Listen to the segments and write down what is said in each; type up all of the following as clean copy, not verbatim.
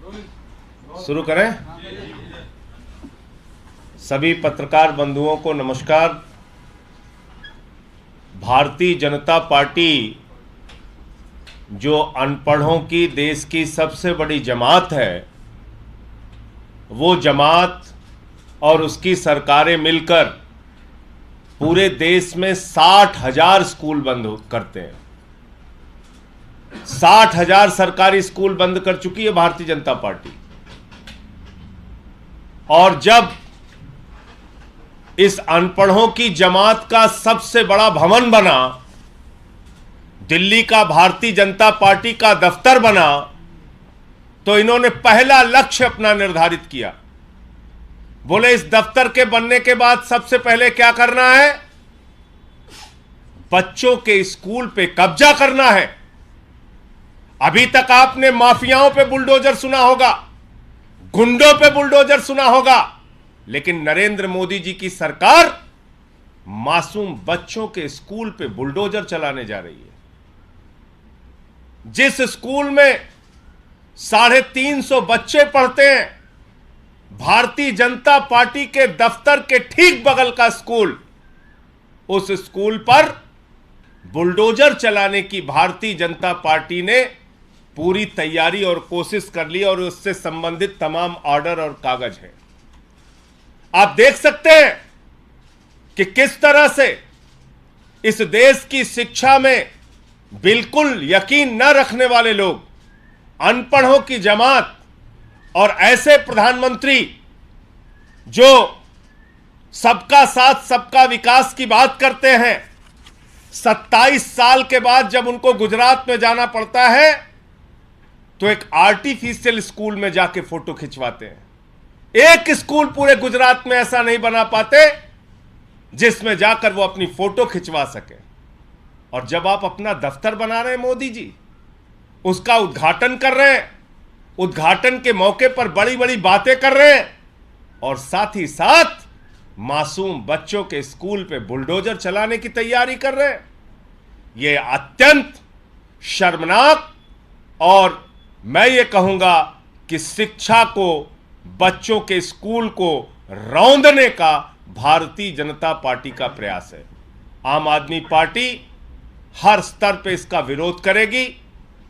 शुरू करें। सभी पत्रकार बंधुओं को नमस्कार। भारतीय जनता पार्टी जो अनपढ़ों की देश की सबसे बड़ी जमात है, वो जमात और उसकी सरकारें मिलकर पूरे देश में 60,000 स्कूल बंद करते हैं। 60,000 सरकारी स्कूल बंद कर चुकी है भारतीय जनता पार्टी। और जब इस अनपढ़ों की जमात का सबसे बड़ा भवन बना, दिल्ली का भारतीय जनता पार्टी का दफ्तर बना, तो इन्होंने पहला लक्ष्य अपना निर्धारित किया। बोले इस दफ्तर के बनने के बाद सबसे पहले क्या करना है? बच्चों के स्कूल पे कब्जा करना है। अभी तक आपने माफियाओं पे बुलडोजर सुना होगा, गुंडों पे बुलडोजर सुना होगा, लेकिन नरेंद्र मोदी जी की सरकार मासूम बच्चों के स्कूल पे बुलडोजर चलाने जा रही है। जिस स्कूल में 350 बच्चे पढ़ते हैं, भारतीय जनता पार्टी के दफ्तर के ठीक बगल का स्कूल, उस स्कूल पर बुलडोजर चलाने की भारतीय जनता पार्टी ने पूरी तैयारी और कोशिश कर ली और उससे संबंधित तमाम ऑर्डर और कागज हैं। आप देख सकते हैं कि किस तरह से इस देश की शिक्षा में बिल्कुल यकीन न रखने वाले लोग, अनपढ़ों की जमात और ऐसे प्रधानमंत्री जो सबका साथ सबका विकास की बात करते हैं, 27 साल के बाद जब उनको गुजरात में जाना पड़ता है तो एक आर्टिफिशियल स्कूल में जाके फोटो खिंचवाते हैं। एक स्कूल पूरे गुजरात में ऐसा नहीं बना पाते जिसमें जाकर वो अपनी फोटो खिंचवा सके। और जब आप अपना दफ्तर बना रहे हैं मोदी जी, उसका उद्घाटन कर रहे हैं, उद्घाटन के मौके पर बड़ी बड़ी बातें कर रहे हैं और साथ ही साथ मासूम बच्चों के स्कूल पे बुलडोजर चलाने की तैयारी कर रहे हैं, यह अत्यंत शर्मनाक और मैं ये कहूंगा कि शिक्षा को, बच्चों के स्कूल को रौंदने का भारतीय जनता पार्टी का प्रयास है। आम आदमी पार्टी हर स्तर पे इसका विरोध करेगी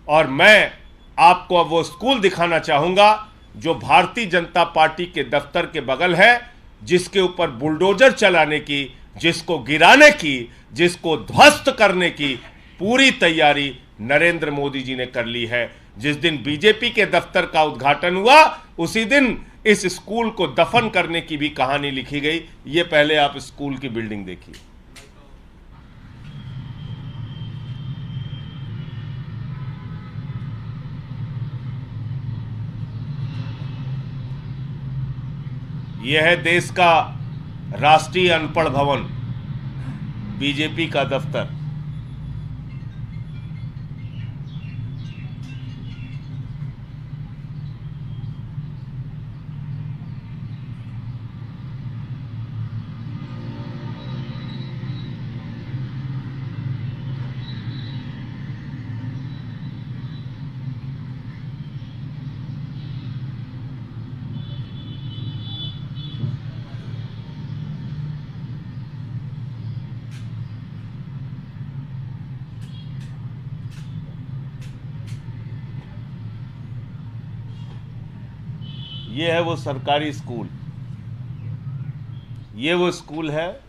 और मैं आपको अब वो स्कूल दिखाना चाहूंगा जो भारतीय जनता पार्टी के दफ्तर के बगल है, जिसके ऊपर बुलडोजर चलाने की, जिसको गिराने की, जिसको ध्वस्त करने की पूरी तैयारी नरेंद्र मोदी जी ने कर ली है। जिस दिन बीजेपी के दफ्तर का उद्घाटन हुआ, उसी दिन इस स्कूल को दफन करने की भी कहानी लिखी गई। ये पहले आप स्कूल की बिल्डिंग देखिए। यह है देश का राष्ट्रीय अनपढ़ भवन, बीजेपी का दफ्तर। ये है वो सरकारी स्कूल, ये वो स्कूल है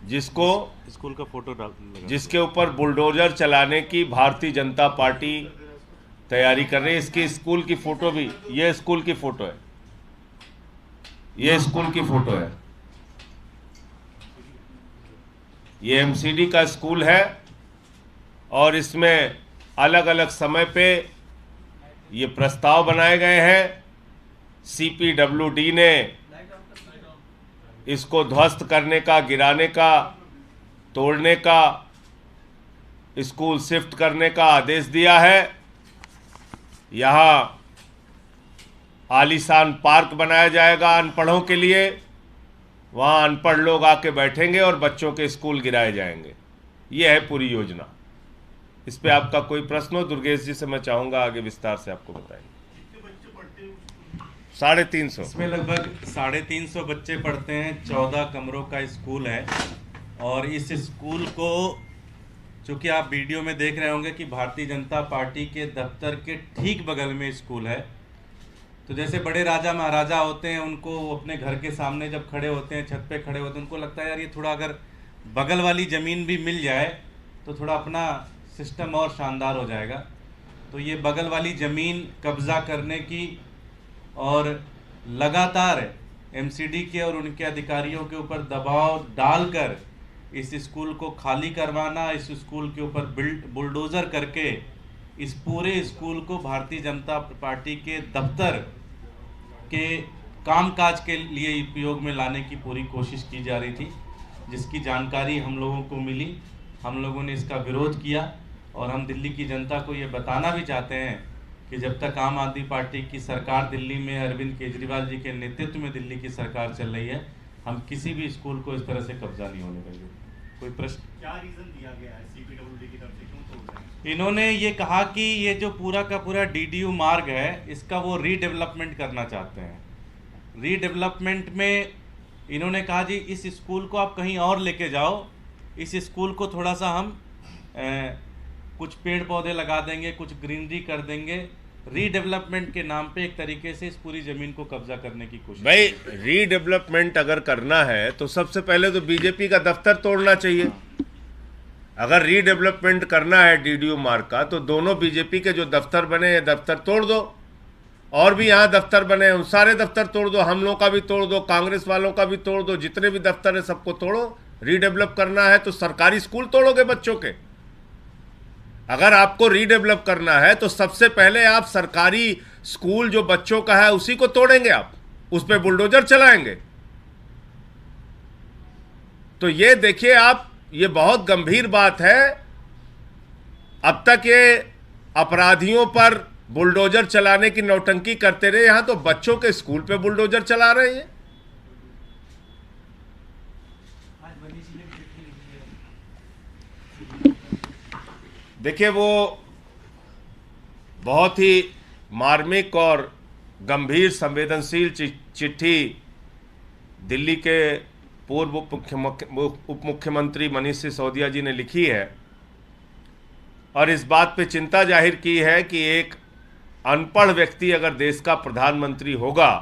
जिसको स्कूल का फोटो डाल, जिसके ऊपर बुलडोजर चलाने की भारतीय जनता पार्टी तैयारी कर रही है। इसकी स्कूल की फोटो भी, ये स्कूल की फोटो है, ये स्कूल की फोटो है। ये एमसीडी का स्कूल है और इसमें अलग अलग समय पे ये प्रस्ताव बनाए गए हैं। सीपीडब्ल्यूडी ने इसको ध्वस्त करने का, गिराने का, तोड़ने का, स्कूल शिफ्ट करने का आदेश दिया है। यहाँ आलीशान पार्क बनाया जाएगा अनपढ़ों के लिए, वहाँ अनपढ़ लोग आके बैठेंगे और बच्चों के स्कूल गिराए जाएंगे। ये है पूरी योजना। इस पे आपका कोई प्रश्न हो दुर्गेश जी से, मैं चाहूँगा आगे विस्तार से आपको बताएंगे। 350। इसमें लगभग 350 बच्चे पढ़ते हैं। 14 कमरों का स्कूल है। और इस स्कूल को, चूंकि आप वीडियो में देख रहे होंगे कि भारतीय जनता पार्टी के दफ्तर के ठीक बगल में स्कूल है। तो जैसे बड़े राजा महाराजा होते हैं, उनको अपने घर के सामने जब खड़े होते हैं, छत पे खड़े होते हैं, उनको लगता है यार ये थोड़ा अगर बगल वाली ज़मीन भी मिल जाए तो थोड़ा अपना सिस्टम और शानदार हो जाएगा। तो ये बगल वाली ज़मीन कब्ज़ा करने की और लगातार एमसीडी के और उनके अधिकारियों के ऊपर दबाव डालकर इस स्कूल को खाली करवाना, इस स्कूल के ऊपर बुलडोज़र करके इस पूरे स्कूल को भारतीय जनता पार्टी के दफ्तर के कामकाज के लिए उपयोग में लाने की पूरी कोशिश की जा रही थी, जिसकी जानकारी हम लोगों को मिली। हम लोगों ने इसका विरोध किया और हम दिल्ली की जनता को ये बताना भी चाहते हैं कि जब तक आम आदमी पार्टी की सरकार दिल्ली में, अरविंद केजरीवाल जी के नेतृत्व में दिल्ली की सरकार चल रही है, हम किसी भी स्कूल को इस तरह से कब्जा नहीं होने देंगे। कोई प्रश्न? क्या रीजन दिया गया है सीपीडब्ल्यूडी की तरफ से, क्यों तोड़ रहे हैं? इन्होंने ये कहा कि ये जो पूरा का पूरा डीडीयू मार्ग है, इसका वो रीडेवलपमेंट करना चाहते हैं। रीडेवलपमेंट में इन्होंने कहा जी इस स्कूल को आप कहीं और लेके जाओ, इस स्कूल को थोड़ा सा हम कुछ पेड़ पौधे लगा देंगे, कुछ ग्रीनरी कर देंगे। रीडेवलपमेंट के नाम पे एक तरीके से इस पूरी जमीन को कब्जा करने की कोशिश। भाई रीडेवलपमेंट अगर करना है तो सबसे पहले तो बीजेपी का दफ्तर तोड़ना चाहिए। अगर रीडेवलपमेंट करना है डीडीयू मार्ग का, तो दोनों बीजेपी के जो दफ्तर बने हैं दफ्तर तोड़ दो, और भी यहाँ दफ्तर बने हैं उन सारे दफ्तर तोड़ दो, हम लोग का भी तोड़ दो, कांग्रेस वालों का भी तोड़ दो, जितने भी दफ्तर है सबको तोड़ो। रीडेवलप करना है तो सरकारी स्कूल तोड़ोगे बच्चों के? अगर आपको रीडेवलप करना है तो सबसे पहले आप सरकारी स्कूल जो बच्चों का है उसी को तोड़ेंगे, आप उस पर बुलडोजर चलाएंगे। तो ये देखिए आप, ये बहुत गंभीर बात है। अब तक ये अपराधियों पर बुलडोजर चलाने की नौटंकी करते रहे, यहां तो बच्चों के स्कूल पे बुलडोजर चला रहे हैं। देखिए वो बहुत ही मार्मिक और गंभीर संवेदनशील चिट्ठी दिल्ली के पूर्व उप मुख्यमंत्री मनीष सिसोदिया जी ने लिखी है और इस बात पे चिंता जाहिर की है कि एक अनपढ़ व्यक्ति अगर देश का प्रधानमंत्री होगा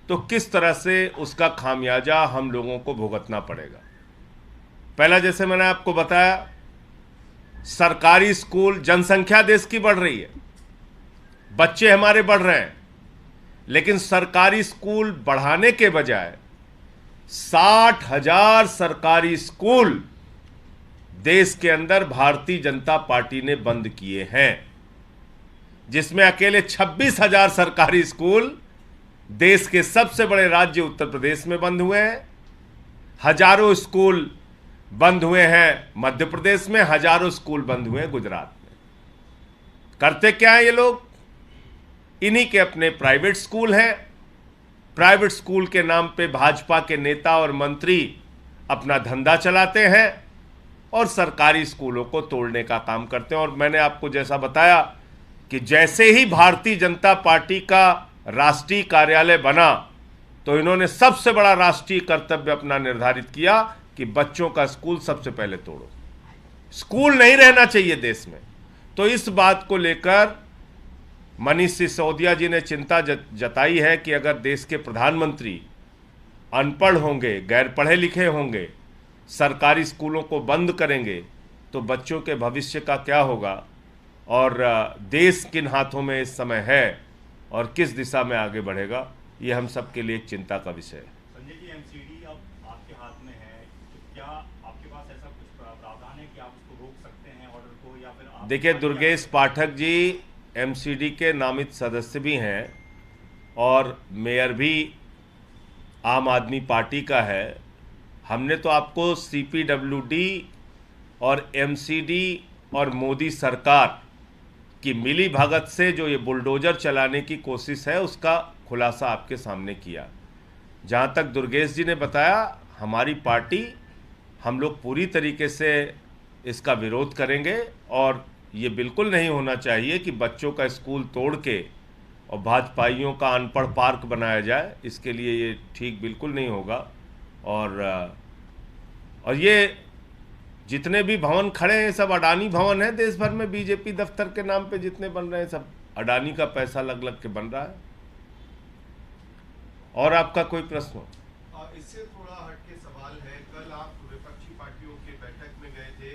तो किस तरह से उसका खामियाजा हम लोगों को भुगतना पड़ेगा। पहला, जैसे मैंने आपको बताया, सरकारी स्कूल, जनसंख्या देश की बढ़ रही है, बच्चे हमारे बढ़ रहे हैं, लेकिन सरकारी स्कूल बढ़ाने के बजाय 60,000 सरकारी स्कूल देश के अंदर भारतीय जनता पार्टी ने बंद किए हैं, जिसमें अकेले 26,000 सरकारी स्कूल देश के सबसे बड़े राज्य उत्तर प्रदेश में बंद हुए हैं। हजारों स्कूल बंद हुए हैं मध्य प्रदेश में, हजारों स्कूल बंद हुए हैं गुजरात में। करते क्या है ये लोग? इन्हीं के अपने प्राइवेट स्कूल हैं। प्राइवेट स्कूल के नाम पे भाजपा के नेता और मंत्री अपना धंधा चलाते हैं और सरकारी स्कूलों को तोड़ने का काम करते हैं। और मैंने आपको जैसा बताया कि जैसे ही भारतीय जनता पार्टी का राष्ट्रीय कार्यालय बना तो इन्होंने सबसे बड़ा राष्ट्रीय कर्तव्य अपना निर्धारित किया कि बच्चों का स्कूल सबसे पहले तोड़ो। स्कूल नहीं रहना चाहिए देश में। तो इस बात को लेकर मनीष सिसोदिया जी ने चिंता जताई है कि अगर देश के प्रधानमंत्री अनपढ़ होंगे, गैर पढ़े लिखे होंगे, सरकारी स्कूलों को बंद करेंगे तो बच्चों के भविष्य का क्या होगा और देश किन हाथों में इस समय है और किस दिशा में आगे बढ़ेगा, ये हम सब के लिए एक चिंता का विषय है। संजय जी, एमसीडी अब आपके हाथ में है, तो क्या आपके पास ऐसा कुछ प्रावधान है कि आप उसको रोक सकते हैं ऑर्डर को, या फिर आप? देखिए, दुर्गेश पाठक जी एमसीडी के नामित सदस्य भी हैं और मेयर भी आम आदमी पार्टी का है। हमने तो आपको सीपीडब्ल्यूडी और एमसीडी और मोदी सरकार की मिली भगत से जो ये बुलडोजर चलाने की कोशिश है उसका खुलासा आपके सामने किया। जहाँ तक दुर्गेश जी ने बताया, हमारी पार्टी, हम लोग पूरी तरीके से इसका विरोध करेंगे और ये बिल्कुल नहीं होना चाहिए कि बच्चों का स्कूल तोड़ के और भाजपाइयों का अनपढ़ पार्क बनाया जाए, इसके लिए ये ठीक बिल्कुल नहीं होगा। और ये जितने भी भवन खड़े हैं सब अडानी भवन है देश भर में। बीजेपी दफ्तर के नाम पे जितने बन रहे हैं सब अडानी का पैसा लग लग के बन रहा है। और आपका कोई प्रश्न हो? इससे थोड़ा हटके सवाल है, कल आप विपक्षी पार्टियों के बैठक में गए थे,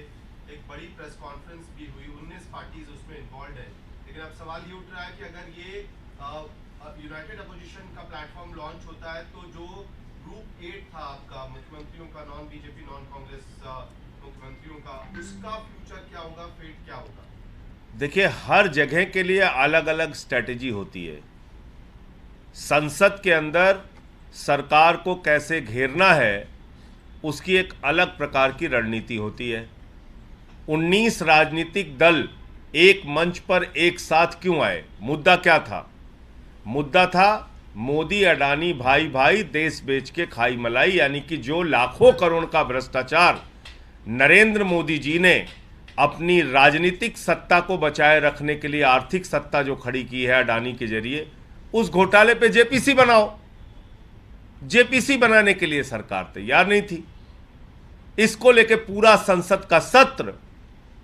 एक बड़ी प्रेस कॉन्फ्रेंस भी हुई, 19 पार्टीज उसमें इन्वॉल्व है, लेकिन अब सवाल ये उठ रहा है कि अगर ये यूनाइटेड अपोजिशन का प्लेटफॉर्म लॉन्च होता है तो जो ग्रुप 8 था आपका मुख्यमंत्रियों का, नॉन बीजेपी नॉन कांग्रेस मुख्यमंत्रियों का, उसका फ्यूचर क्या होगा, फेट क्या होगा? देखिए, हर जगह के लिए अलग अलग स्ट्रेटेजी होती है। संसद के अंदर सरकार को कैसे घेरना है उसकी एक अलग प्रकार की रणनीति होती है। 19 राजनीतिक दल एक मंच पर एक साथ क्यों आए? मुद्दा क्या था? मुद्दा था मोदी अडानी भाई भाई देश बेच के खाई मलाई, यानी कि जो लाखों करोड़ का भ्रष्टाचार नरेंद्र मोदी जी ने अपनी राजनीतिक सत्ता को बचाए रखने के लिए आर्थिक सत्ता जो खड़ी की है अडानी के जरिए, उस घोटाले पे जेपीसी बनाओ। जेपीसी बनाने के लिए सरकार तैयार नहीं थी। इसको लेके पूरा संसद का सत्र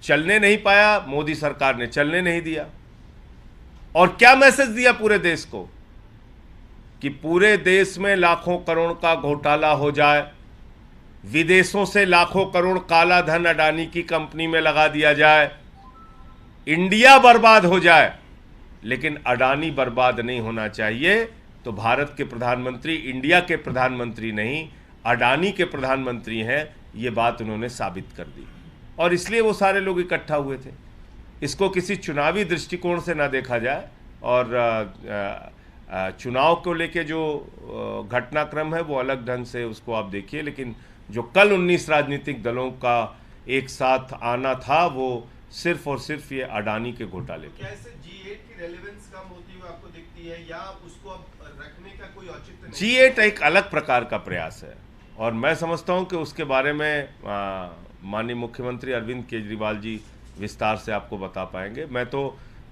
चलने नहीं पाया, मोदी सरकार ने चलने नहीं दिया। और क्या मैसेज दिया पूरे देश को कि पूरे देश में लाखों करोड़ का घोटाला हो जाए, विदेशों से लाखों करोड़ काला धन अडानी की कंपनी में लगा दिया जाए, इंडिया बर्बाद हो जाए, लेकिन अडानी बर्बाद नहीं होना चाहिए। तो भारत के प्रधानमंत्री इंडिया के प्रधानमंत्री नहीं, अडानी के प्रधानमंत्री हैं, ये बात उन्होंने साबित कर दी। और इसलिए वो सारे लोग इकट्ठा हुए थे। इसको किसी चुनावी दृष्टिकोण से ना देखा जाए, और चुनाव को लेके जो घटनाक्रम है वो अलग ढंग से उसको आप देखिए, लेकिन जो कल 19 राजनीतिक दलों का एक साथ आना था वो सिर्फ और सिर्फ ये अडानी के घोटाले पे। क्या इससे G8 की रेलेवेंस कम होती हुई आपको दिखती है, या उसको अब रखने का कोई औचित्य नहीं? G8 एक अलग प्रकार का प्रयास है, और मैं समझता हूं कि उसके बारे में माननीय मुख्यमंत्री अरविंद केजरीवाल जी विस्तार से आपको बता पाएंगे। मैं तो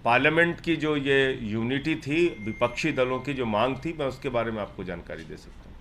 पार्लियामेंट की जो ये यूनिटी थी, विपक्षी दलों की जो मांग थी, मैं उसके बारे में आपको जानकारी दे सकता हूँ।